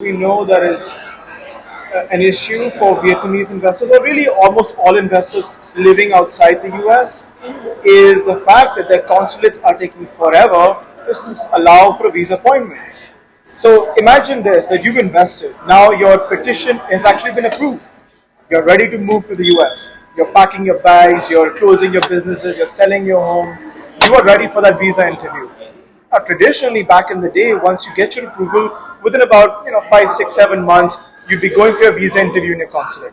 We know there is an issue for Vietnamese investors, or really almost all investors living outside the US, is the fact that their consulates are taking forever to allow for a visa appointment. So imagine this, that you've invested. Now your petition has actually been approved. You're ready to move to the US. You're packing your bags, you're closing your businesses, you're selling your homes. You are ready for that visa interview. Now, traditionally, back in the day, once you get your approval, within about 5, 6, 7 months, you'd be going for your visa interview in your consulate.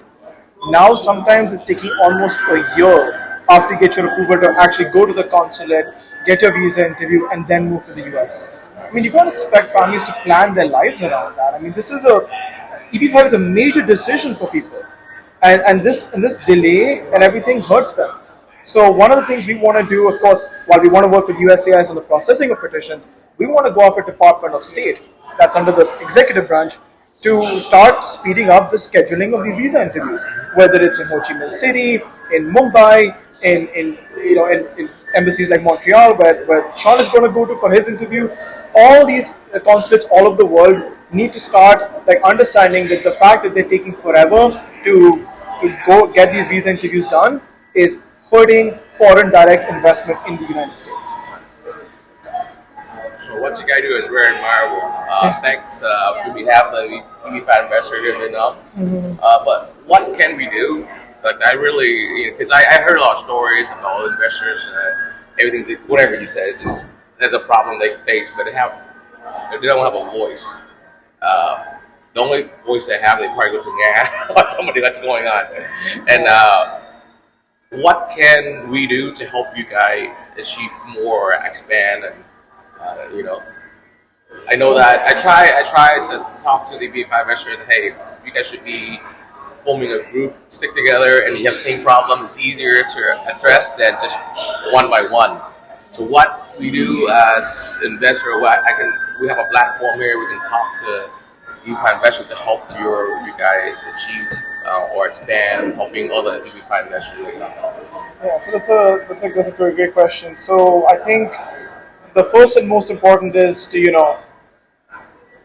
Now, sometimes it's taking almost a year after you get your approval to actually go to the consulate, get your visa interview, and then move to the US. I mean, you can't expect families to plan their lives around that. I mean, this is a EB5 is a major decision for people, and this delay and everything hurts them. So one of the things we want to do, of course, while we want to work with USCIS on the processing of petitions, we want to go after Department of State, that's under the executive branch, to start speeding up the scheduling of these visa interviews, whether it's in Ho Chi Minh City, in Mumbai, in embassies like Montreal, where Sean is going to go to for his interview. All these consulates all over the world need to start like understanding that the fact that they're taking forever to go get these visa interviews done is hurting foreign direct investment in the United States. So what you guys do is very admirable. Thanks to we have the EB5 investor here in Vietnam. But what can we do? Like I really, because I heard a lot of stories of all investors, everything, whatever you said, it's just, there's a problem they face, but they don't have a voice. The only voice they have, they probably go to Nga or somebody that's going on. And what can we do to help you guys achieve more, expand, and I know that I try to talk to the EB5 investors. Hey, you guys should be forming a group, stick together, and you have the same problem. It's easier to address than just one by one. So what we do as investor, we have a platform here. We can talk to EB5 investors to help you guys achieve or expand, helping other EB5 investors. Yeah, so that's a great question. So I think the first and most important is to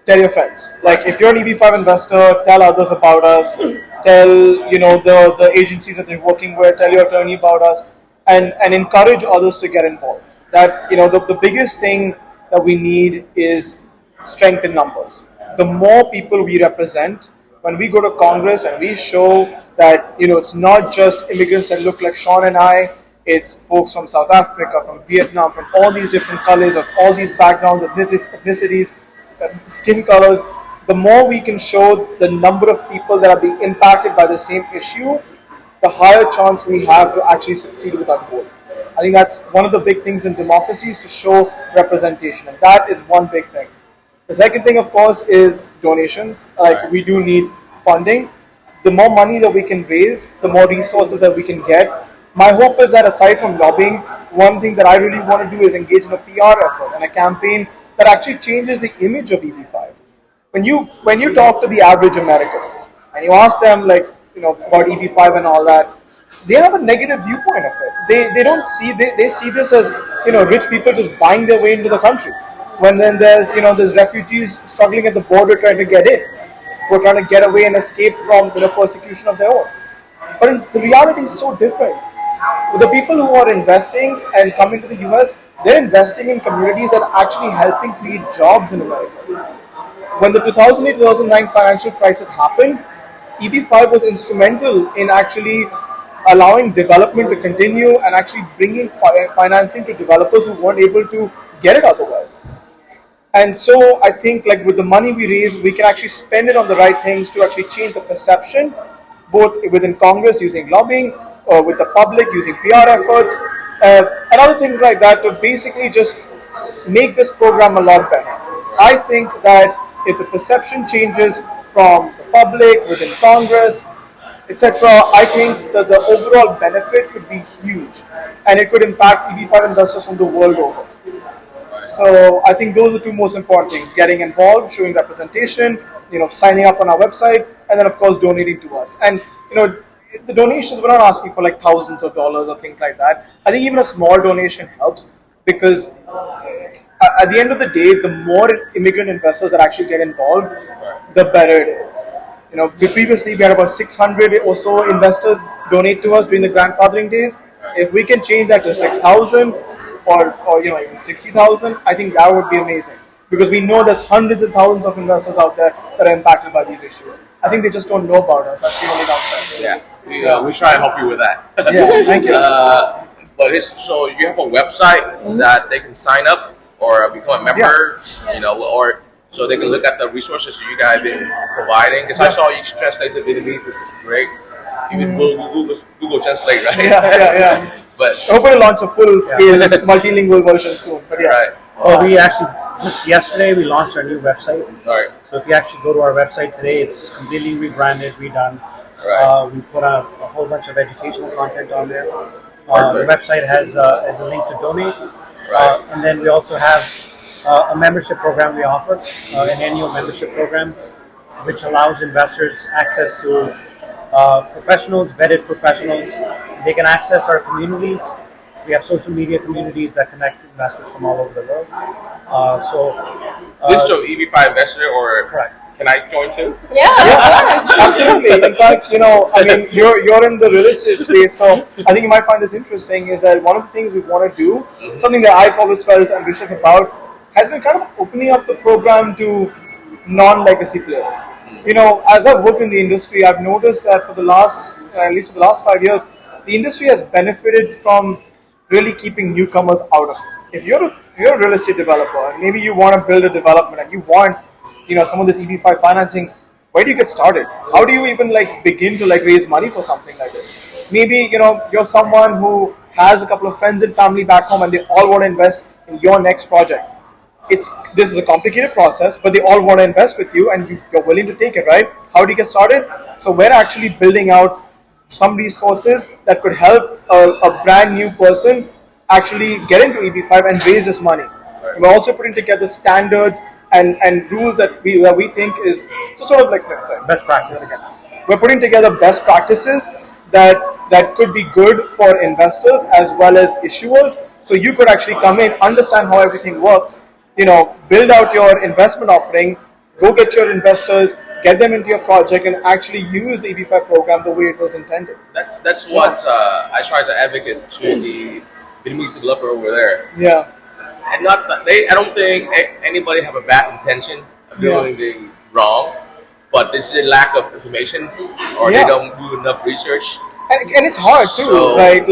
tell your friends. Like if you're an EB5 investor, tell others about us. Tell the agencies that you're working with. Tell your attorney about us, and encourage others to get involved. That the biggest thing that we need is strength in numbers. The more people we represent, when we go to Congress and we show that it's not just immigrants that look like Sean and I. It's folks from South Africa, from Vietnam, from all these different colors, of all these backgrounds, ethnicities, skin colors. The more we can show the number of people that are being impacted by the same issue, the higher chance we have to actually succeed with our goal. I think that's one of the big things in democracy, is to show representation, and that is one big thing. The second thing, of course, is donations. Like we do need funding. The more money that we can raise, the more resources that we can get. My hope is that aside from lobbying, one thing that I really want to do is engage in a PR effort and a campaign that actually changes the image of EB5. When you talk to the average American and you ask them about EB5 and all that, they have a negative viewpoint of it. They don't see they see this as rich people just buying their way into the country. When then there's refugees struggling at the border trying to get in, who are trying to get away and escape from persecution of their own. But the reality is so different. The people who are investing and coming to the US, they're investing in communities that are actually helping create jobs in America. When the 2008-2009 financial crisis happened, EB5 was instrumental in actually allowing development to continue and actually bringing financing to developers who weren't able to get it otherwise. And so I think with the money we raise, we can actually spend it on the right things to actually change the perception, both within Congress using lobbying, or with the public using PR efforts, and other things like that, to basically just make this program a lot better. I think that if the perception changes from the public, within Congress, etc., I think that the overall benefit could be huge, and it could impact EB5 investors from the world over. So I think those are the two most important things: getting involved, showing representation, signing up on our website, and then of course donating to us. And the donations, we're not asking for thousands of dollars or things like that. I think even a small donation helps, because at the end of the day, the more immigrant investors that actually get involved, the better it is. Previously we had about 600 or so investors donate to us during the grandfathering days. If we can change that to 6,000 or even 60,000, I think that would be amazing. Because we know there's hundreds and thousands of investors out there that are impacted by these issues. I think they just don't know about us. That's the only downside. Yeah, we try and help you with that. Yeah, thank you. So you have a website that they can sign up or become a member, or so they can look at the resources you guys have been providing. Because I saw you translate to Vietnamese, which is great. Even Google Translate, right? Yeah. But hopefully launch a full-scale multilingual version soon. But yes. Right. We actually just yesterday we launched our new website. Right. So if you actually go to our website today, it's completely rebranded, redone. Right. We put a whole bunch of educational content on there. The website has a link to donate, and then we also have a membership program we offer, an annual membership program, which allows investors access to professionals, vetted professionals. They can access our communities. We have social media communities that connect investors from all over the world. This show EB5 Investor, or correct. Can I join too? Yeah, absolutely. In fact, you're in the real estate space, so I think you might find this interesting. Is that one of the things we want to do, something that I've always felt ambitious about, has been kind of opening up the program to non-legacy players. As I've worked in the industry, I've noticed that at least for the last 5 years, the industry has benefited from really keeping newcomers out of it. If you're a real estate developer, and maybe you want to build a development and you want some of this EB5 financing, where do you get started? How do you even begin to raise money for something like this? Maybe you're someone who has a couple of friends and family back home and they all want to invest in your next project. This is a complicated process, but they all want to invest with you and you're willing to take it, right? How do you get started? So we're actually building out some resources that could help a brand new person actually get into EB5 and raise this money. We're also putting together standards and rules that we think is sort of Best practices. We're putting together best practices that could be good for investors as well as issuers. So you could actually come in, understand how everything works, build out your investment offering, go get your investors, get them into your project, and actually use the EB5 program the way it was intended. That's what I try to advocate to the Vietnamese developer over there. Yeah. And not that I don't think anybody have a bad intention of doing anything wrong, but it's a lack of information, or they don't do enough research. And it's hard too, right?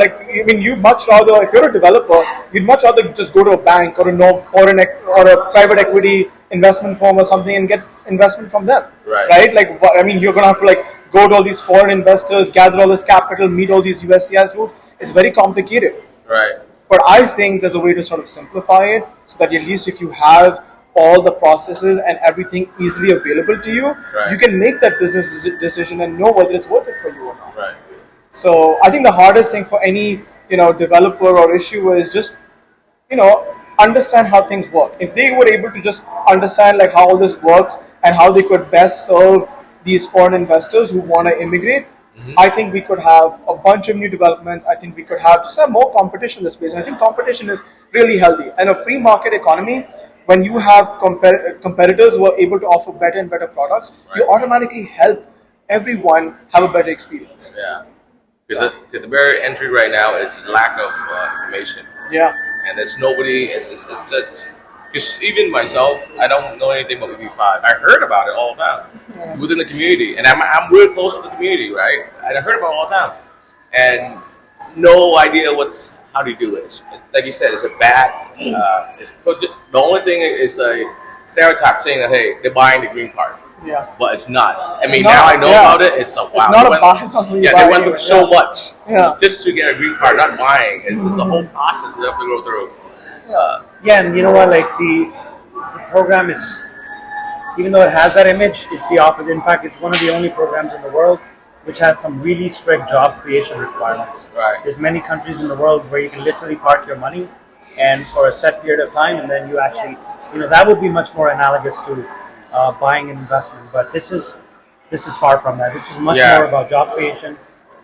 You'd much rather, if you're a developer, you'd much rather just go to a bank or or a private equity investment firm or something and get investment from them, right? You're gonna have to go to all these foreign investors, gather all this capital, meet all these USCIS rules. It's very complicated, right? But I think there's a way to sort of simplify it so that at least if you have all the processes and everything easily available to you, you can make that business decision and know whether it's worth it for you or not. Right. So I think the hardest thing for any developer or issuer is just understand how things work. If they were able to just understand how all this works and how they could best serve these foreign investors who want to immigrate, I think we could have a bunch of new developments. I think we could have more competition in this space. And I think competition is really healthy. And a free market economy, when you have competitors who are able to offer better and better products, you automatically help everyone have a better experience. Yeah. Because the barrier entry right now is lack of information. Yeah. And there's nobody, it's because even myself, I don't know anything about EB5. I heard about it all the time within the community, and I'm real close to the community, right? And I heard about it all the time, and no idea how do you do it. Like you said, it's a bad. The only thing is a stereotype saying, hey, they're buying the green card. Yeah. But it's not. Now I know about it. It's a wow. It's not a buy. It's not something you buy. They went through so much just to get a green card, not buying. It's the whole process they have to go through. And you know what? The program is, even though it has that image, it's the opposite. In fact, it's one of the only programs in the world which has some really strict job creation requirements. Right. There's many countries in the world where you can literally park your money and for a set period of time, and then you actually, that would be much more analogous to buying an investment. But this is far from that. This is much more about job creation.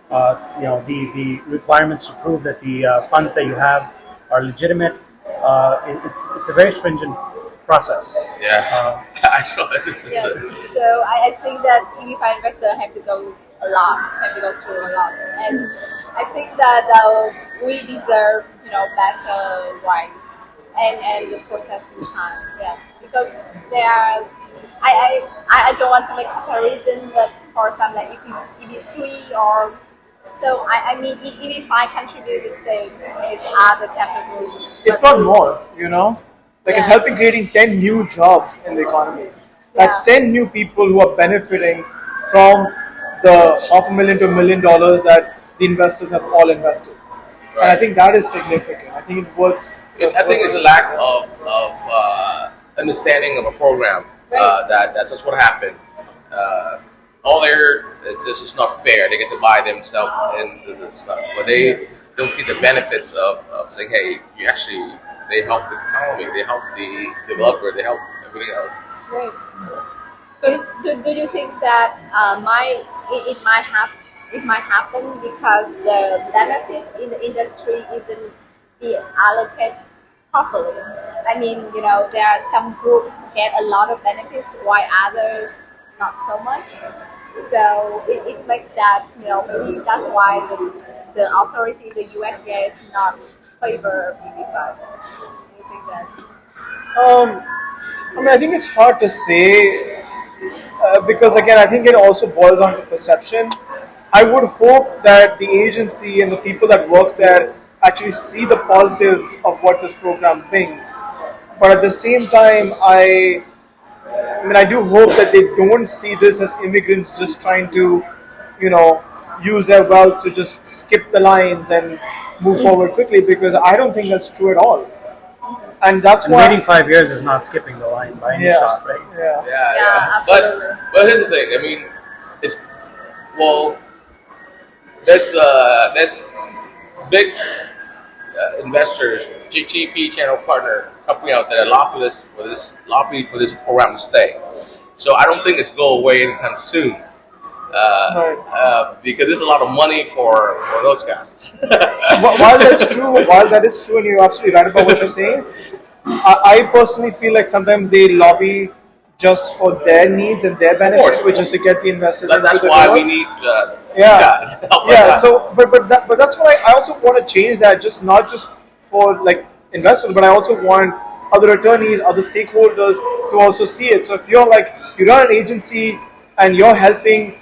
The requirements to prove that the funds that you have are legitimate. It's a very stringent process. Yeah, I saw it. Yes. So I think that EB5 investor have to go through a lot, and I think that we deserve better rights and the processing time. Yes, because there are. I don't want to make comparison, but for some like EB3 or so I mean EB5 contribute the same as other categories. If not more, like it's helping creating 10 new jobs in the economy. That's 10 new people who are benefiting from the $500,000 to $1 million that the investors have all invested. Right. And I think that is significant. I think it works. I think it's a lack of understanding of a program. That's just what happened. It's just not fair. They get to buy themselves into this stuff, but they don't see the benefits of saying, hey, they help the economy, they help the developer, they help everything else. Right. So do you think that it might happen because the benefit in the industry isn't being allocated properly? I mean, there are some groups get a lot of benefits while others not so much. So it makes that, maybe that's why the authority, the USDA, is not favor EB5. Do you think that? I mean, I think it's hard to say because, again, I think it also boils down to perception. I would hope that the agency and the people that work there actually see the positives of what this program brings. But at the same time, I do hope that they don't see this as immigrants just trying to, use their wealth to just skip the lines and move forward quickly, because I don't think that's true at all. And that's why waiting 5 years is not skipping the line by any shot, right? Yeah, absolutely. But here's the thing. I mean, there's big investors, GP channel partner company out there that lobby for this program to stay. So I don't think it's go away anytime soon. Because there's a lot of money for those guys. While that is true, and you're absolutely right about what you're saying, I personally feel like sometimes they lobby just for their needs and their benefits, which is to get the investors. That's why we need guys. So, but that's why I also want to change that. Not just for like investors, but I also want other attorneys, other stakeholders to also see it. So if you run an agency and you're helping,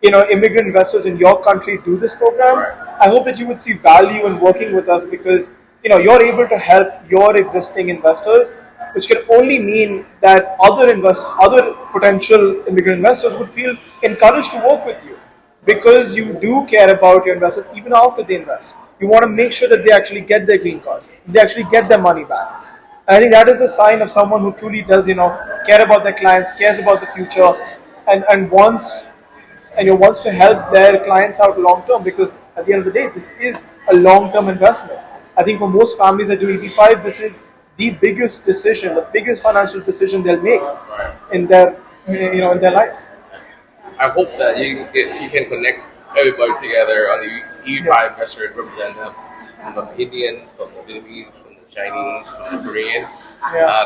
immigrant investors in your country do this program, I hope that you would see value in working with us, because you're able to help your existing investors, which can only mean that other potential immigrant investors would feel encouraged to work with you, because you do care about your investors even after they invest. You want to make sure that they actually get their green cards, they actually get their money back. And I think that is a sign of someone who truly does, care about their clients, cares about the future, and wants to help their clients out long term, because at the end of the day, this is a long term investment. I think for most families that do EB5, this is the biggest decision, the biggest financial decision they'll make in their lives. I hope that you can connect everybody together on the EB5 investor and represent them from the Indian, from the Vietnamese, from the Chinese, from the Korean.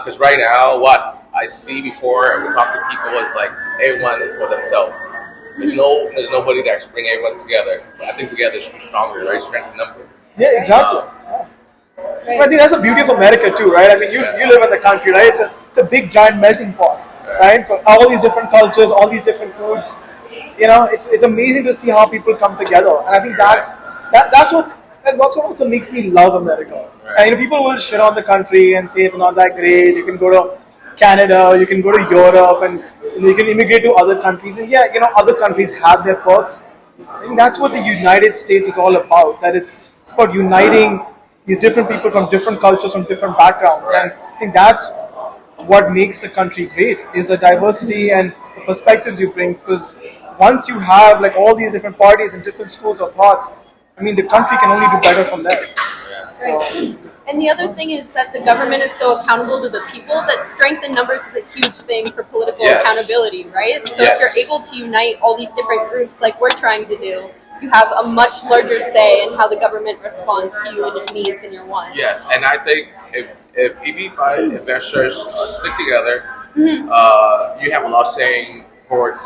Because right now, what I see before we talk to people is like everyone for themselves. There's nobody that actually bring everyone together. But I think together is stronger, right? Strength in number. Yeah, exactly. I think that's the beauty of America too, right? I mean, you live in the country, right? It's a big giant melting pot, right? For all these different cultures, all these different foods. It's amazing to see how people come together, and I think that's what also makes me love America. Right. And people will shit on the country and say it's not that great. You can go to Canada, you can go to Europe, and you can immigrate to other countries. And other countries have their perks. I think that's what the United States is all about. That it's about uniting these different people from different cultures, from different backgrounds. And I think that's what makes the country great, is the diversity and the perspectives you bring. Because once you have all these different parties and different schools of thoughts, I mean, the country can only do better from there. So. And the other thing is that the government is so accountable to the people that strength in numbers is a huge thing for political accountability, right? So if you're able to unite all these different groups like we're trying to do, you have a much larger say in how the government responds to you and your needs and your wants. Yes, and I think if if EB5 investors stick together, you have a lot saying for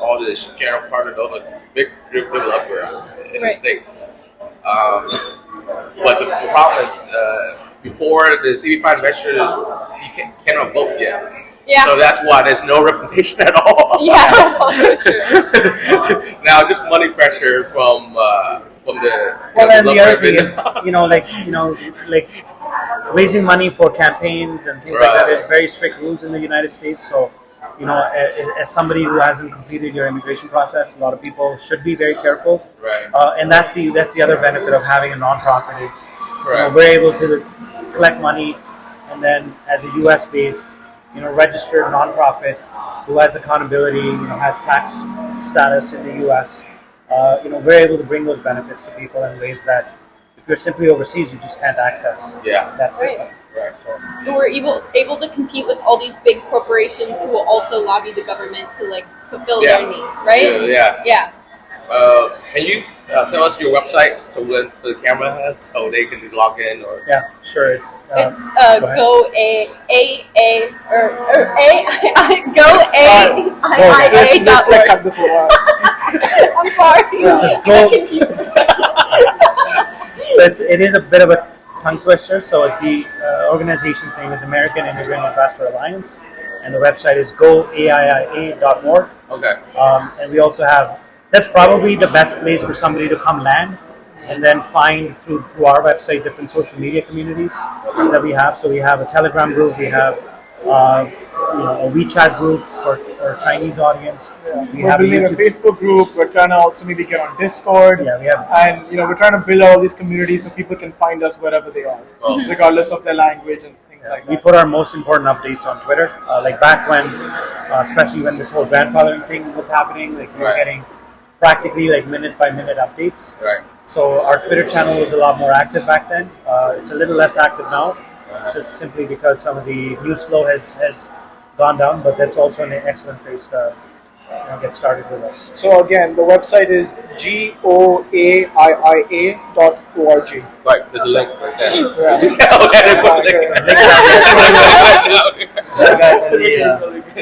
all this general partner, all the big developer in the States. But the problem is, before this EB5 investors, you cannot vote yet. Yeah. So that's why there's no representation at all. Yeah, that's also true. Now just money pressure from the Well, and the developer other thing is, like raising money for campaigns and things like that. There's very strict rules in the United States. So, as somebody who hasn't completed your immigration process, a lot of people should be very careful. Right. And that's the other benefit of having a nonprofit is, Right. we're able to collect money, and then as a U.S. based, registered nonprofit who has accountability, has tax status in the U.S. We're able to bring those benefits to people in ways that if you're simply overseas, you just can't access that system. Right. So we're able to compete with all these big corporations who will also lobby the government to fulfill their needs, right? Yeah. Can you tell us your website so when the camera so they can log in or? Yeah, sure. It's go a Let's cut this one out. I'm sorry. Let's go. So it is a bit of a tongue twister. So the organization's name is American Immigrant Investor Alliance, and the website is goaiia.org. Okay. And we also have. That's probably the best place for somebody to come land and then find through our website different social media communities that we have. So we have a Telegram group, we have a WeChat group for Chinese audience. We're building a Facebook group. We're trying to also maybe get on Discord. Yeah, we have, and we're trying to build all these communities so people can find us wherever they are, regardless of their language and things like that. We put our most important updates on Twitter. Like back when, especially when this whole grandfathering thing was happening, we were getting practically minute by minute updates. Right. So our Twitter channel was a lot more active back then. It's a little less active now. It's just simply because some of the news flow has gone down, but that's also an excellent place to get started with us. So again, the website is goaiia.org. Right, there's a link right there. You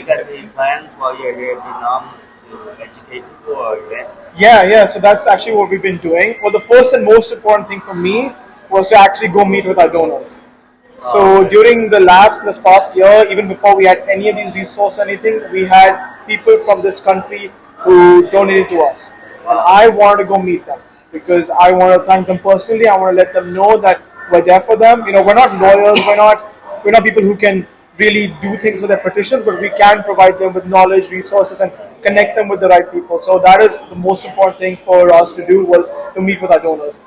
guys any plans while you're here in Vietnam to educate people or events? Yeah. So that's actually what we've been doing. Well, the first and most important thing for me was to actually go meet with our donors. So during the labs in this past year, even before we had any of these resources, anything, we had people from this country who donated to us. And I wanted to go meet them because I want to thank them personally. I want to let them know that we're there for them. We're not lawyers, we're not people who can really do things with their petitions, but we can provide them with knowledge, resources, and connect them with the right people. So that is the most important thing for us to do, was to meet with our donors.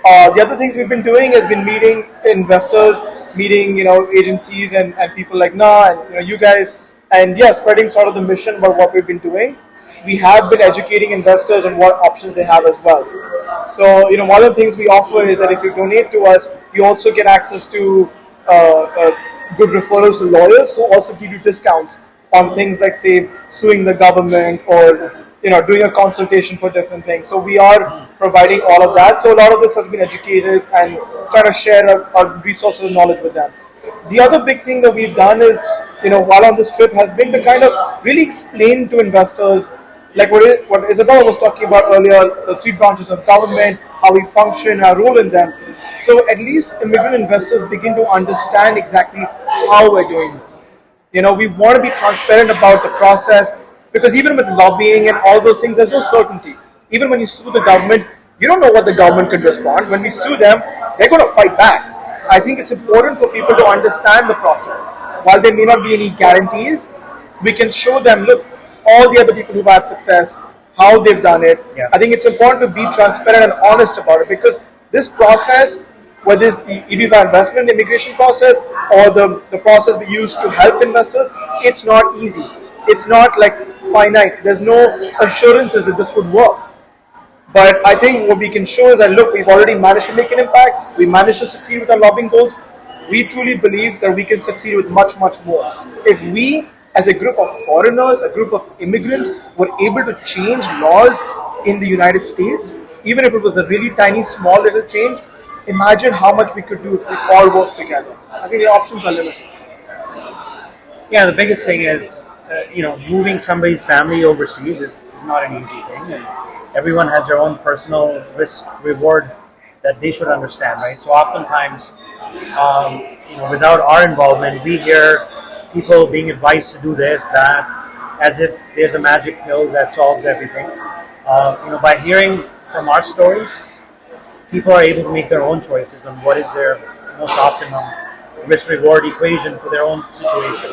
The other things we've been doing has been meeting investors, meeting agencies and people like and you guys, and spreading sort of the mission about what we've been doing. We have been educating investors on what options they have as well. So one of the things we offer is that if you donate to us, you also get access to good referrals to lawyers who also give you discounts on things like, say, suing the government or doing a consultation for different things. So we are providing all of that. So a lot of this has been educated and trying to share our resources and knowledge with them. The other big thing that we've done is, while on this trip, has been to kind of really explain to investors, like what Isabella was talking about earlier, the three branches of government, how we function, our role in them. So at least immigrant investors begin to understand exactly how we're doing this. We want to be transparent about the process, because even with lobbying and all those things, there's no certainty. Even when you sue the government, you don't know what the government could respond. When we sue them, they're going to fight back. I think it's important for people to understand the process. While there may not be any guarantees, we can show them, look, all the other people who've had success, how they've done it. Yeah. I think it's important to be transparent and honest about it, because this process, whether it's the EB5 investment immigration process or the process we use to help investors, it's not easy. It's not finite. There's no assurances that this would work. But I think what we can show is that, look, we've already managed to make an impact. We managed to succeed with our lobbying goals. We truly believe that we can succeed with much, much more. If we, as a group of foreigners, a group of immigrants, were able to change laws in the United States, even if it was a really tiny, small little change, imagine how much we could do if we all work together. I think the options are limitless. Yeah, the biggest thing is, moving somebody's family overseas is not an easy thing, and everyone has their own personal risk reward that they should understand, right? So oftentimes, without our involvement, we hear people being advised to do this, that, as if there's a magic pill that solves everything. By hearing from our stories, people are able to make their own choices on what is their most optimum risk-reward equation for their own situation.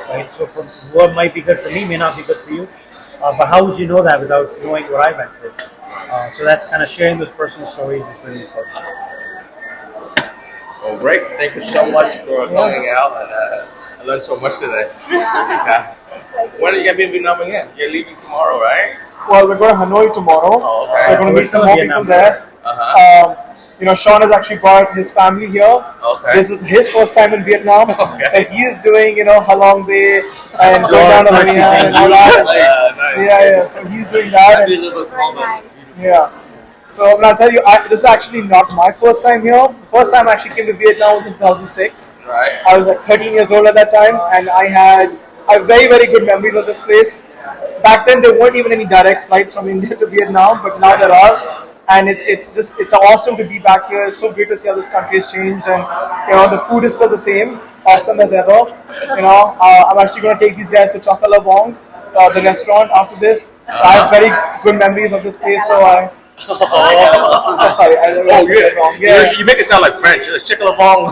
Right? So what might be good for me may not be good for you. But how would you know that without knowing what I went through? So that's kind of sharing those personal stories is really important. Well, great. Thank you so much for coming out, and I learned so much today. Yeah. When are you going to be in Vietnam again? You're leaving tomorrow, right? Well, we're going to Hanoi tomorrow, Oh, okay. so we're going to meet some more people there. Sean has actually brought his family here. Okay. This is his first time in Vietnam, Okay. so he is doing, Halong Bay and going down to Aiia and all that. Nice. Yeah. So he's doing that. Maybe a And, little bit colder. yeah. So I'm gonna tell you, this is actually not my first time here. The first time I actually came to Vietnam was in 2006. Right. I was like 13 years old at that time, and I have very, very good memories of this place. Back then, there weren't even any direct flights from India to Vietnam, but now there are. And it's awesome to be back here. It's so great to see how this country has changed, and the food is still the same, awesome as ever. I'm actually going to take these guys to Chakala Bong, the restaurant, after this. I have very good memories of this place, so sorry, I said it wrong. Yeah. You make it sound like French. Chick-a-la-bong.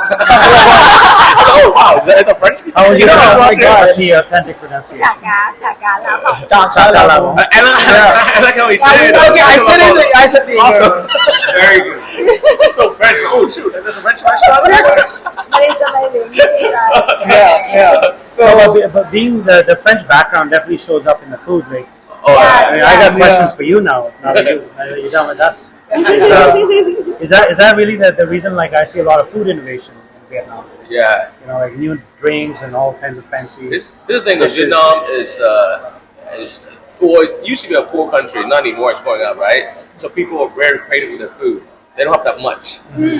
Oh, wow. Is that French? How would you Oh my God. the authentic pronunciation? chả cá lá bỏng. Chakala Bong. I like how he said it. Okay, I said It's the awesome. Very good. It's so French. Oh, shoot. There's a French restaurant there? But it's amazing, right? Yeah. So But being the French background definitely shows up in the food, right? Oh, I mean, I got questions Yeah. for you now. Now that you're done with us. Is that really the reason? Like, I see a lot of food innovation in Vietnam. yeah. Like new drinks and all kinds of fancy. This thing of Vietnam is well, it used to be a poor country, not anymore. It's going up, right? So people are very creative with their food. They don't have that much.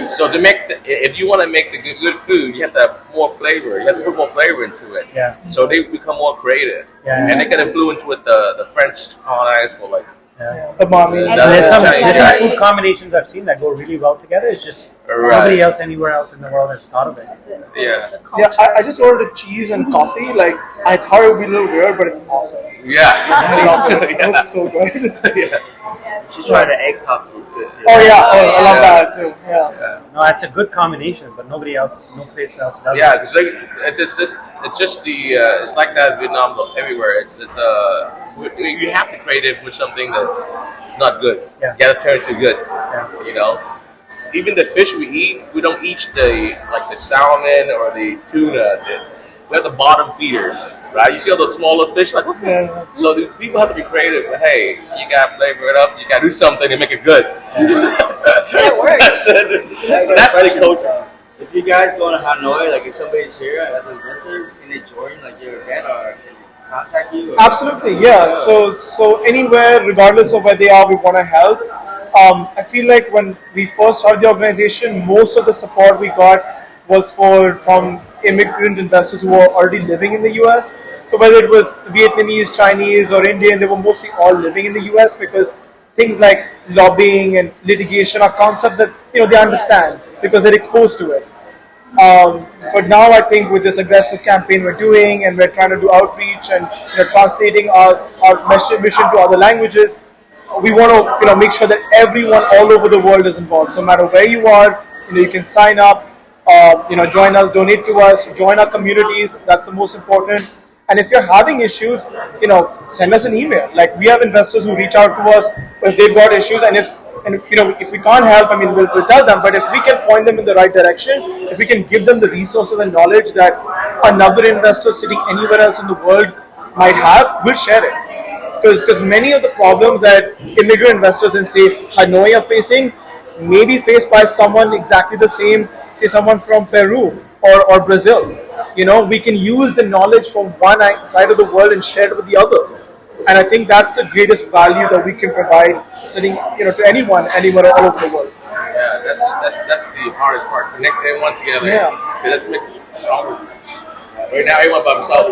So to make if you want to make the good food, you have to have more flavor. You have to put more flavor into it. Yeah. So they become more creative, Yeah. and they get influenced with the French colonized for like. Yeah. the mommy. And There's some Italian. food combinations I've seen that go really well together. It's just Right. nobody else anywhere else in the world has thought of it. Yeah. The Yeah, culture. I just ordered a cheese and coffee. Like, I thought it would be a little weird, but it's awesome. Yeah. It was so good. Yeah. Yes. You try the egg coffee, it's good too. Oh yeah, I love Yeah. that too. Yeah. No, it's a good combination, but no place else does Yeah, it. because it's just the it's like that in Vietnam everywhere. You have to create it with something that's it's not good. Yeah. You got to turn it to good. Yeah. Even the fish we eat, we don't eat the salmon or the tuna. We have the bottom feeders, right? You see all those smaller fish, like what the- Yeah. So the people have to be creative. But hey, you gotta flavor it up. You gotta do something to make it good. And it works. So that's the culture. If you guys go to Hanoi, like if somebody's here as an investor, can they join like your event or can they contact you? Or? Absolutely, yeah. So anywhere, regardless of where they are, we want to help. I feel like when we first started the organization, most of the support we got was from immigrant investors who were already living in the US. So whether it was Vietnamese, Chinese, or Indian, they were mostly all living in the US because things like lobbying and litigation are concepts that they understand because they're exposed to it. But now I think with this aggressive campaign we're doing, and we're trying to do outreach and translating our mission to other languages, we want to make sure that everyone all over the world is involved. So no matter where you are, you can sign up, join us, donate to us, join our communities. That's the most important. And if you're having issues, send us an email. Like, we have investors who reach out to us if they've got issues, and if we can't help, we'll tell them. But if we can point them in the right direction, if we can give them the resources and knowledge that another investor sitting anywhere else in the world might have, we'll share it. Because many of the problems that immigrant investors in, say, Hanoi are facing may be faced by someone exactly the same, say someone from Peru or Brazil. We can use the knowledge from one side of the world and share it with the others. And I think that's the greatest value that we can provide sitting, to anyone, anywhere all over the world. Yeah, that's the hardest part. Connect everyone together. Yeah. Let's make it stronger. Right now, everyone by himself.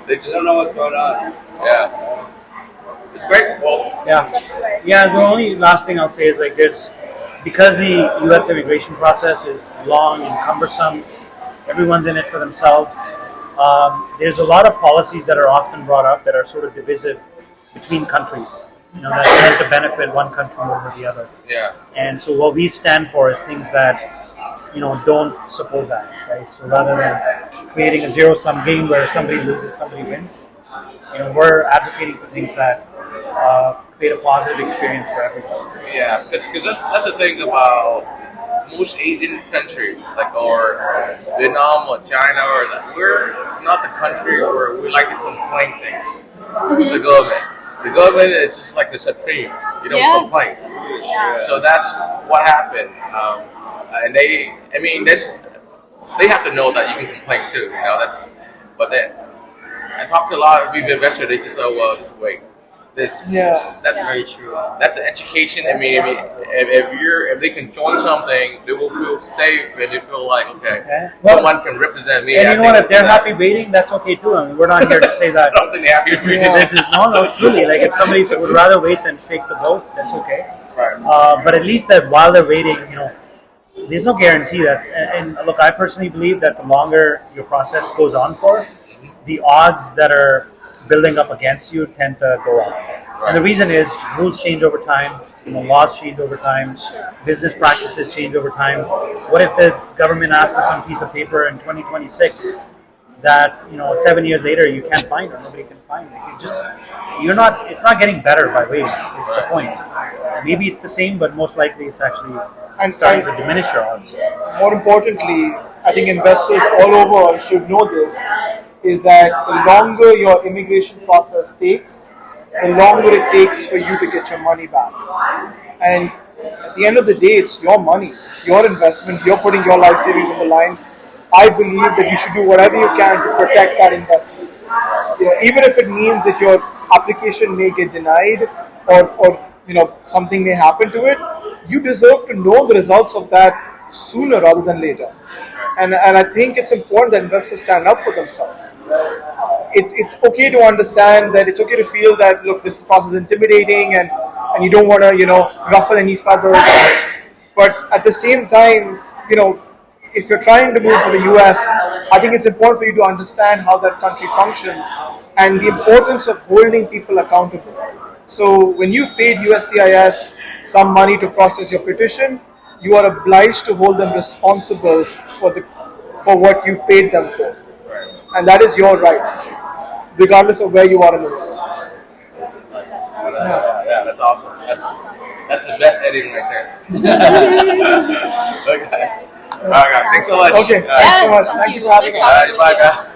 They just don't know what's going on. Yeah. It's great. Well, Yeah. The only last thing I'll say is like there's because the U.S. immigration process is long and cumbersome. Everyone's in it for themselves. There's a lot of policies that are often brought up that are sort of divisive between countries. That tend to benefit one country over the other. Yeah. And so what we stand for is things that don't support that, right? So rather than creating a zero-sum game where somebody loses, somebody wins, we're advocating for things that create a positive experience for everyone. Yeah, because that's the thing about most Asian country, or Vietnam or China, or we're not the country where we like to complain things. It's the government. The government is just like the supreme, complaint. Yeah. So that's what happened. And they have to know that you can complain too. But then I talked to a lot of investors. They just just wait. That's very true. That's an education. If they can join something, they will feel safe and they feel like someone can represent me. And you know what? If they're happy waiting, that's okay too. We're not here to say that. I don't think they're happy. This is no, truly. Like if somebody would rather wait than shake the boat, that's okay. Right. But at least that while they're waiting, there's no guarantee that. And look, I personally believe that the longer your process goes on for, the odds that are building up against you tend to go up. Right. And the reason is rules change over time, laws change over time, business practices change over time. What if the government asks for some piece of paper in 2026 that 7 years later you can't find or nobody can find it? It's not getting better by waiting. Is the point. Maybe it's the same, but most likely it's actually starting to diminish your odds. More importantly, I think investors all over should know this, is that the longer your immigration process takes, the longer it takes for you to get your money back. And at the end of the day, it's your money, it's your investment, you're putting your life savings on the line. I believe that you should do whatever you can to protect that investment. Even if it means that your application may get denied or something may happen to it, you deserve to know the results of that sooner rather than later. And I think it's important that investors stand up for themselves. It's okay to understand that it's okay to feel that, look, this process is intimidating and you don't want to, ruffle any feathers. But at the same time, if you're trying to move to the US, I think it's important for you to understand how that country functions and the importance of holding people accountable. So when you paid USCIS some money to process your petition, you are obliged to hold them responsible for what you paid them for. And that is your right, regardless of where you are in the world. Yeah, that's awesome. That's the best editing right there. Okay. All right, thanks so much. Okay, thanks so much. Thank you for having us. Bye, guys.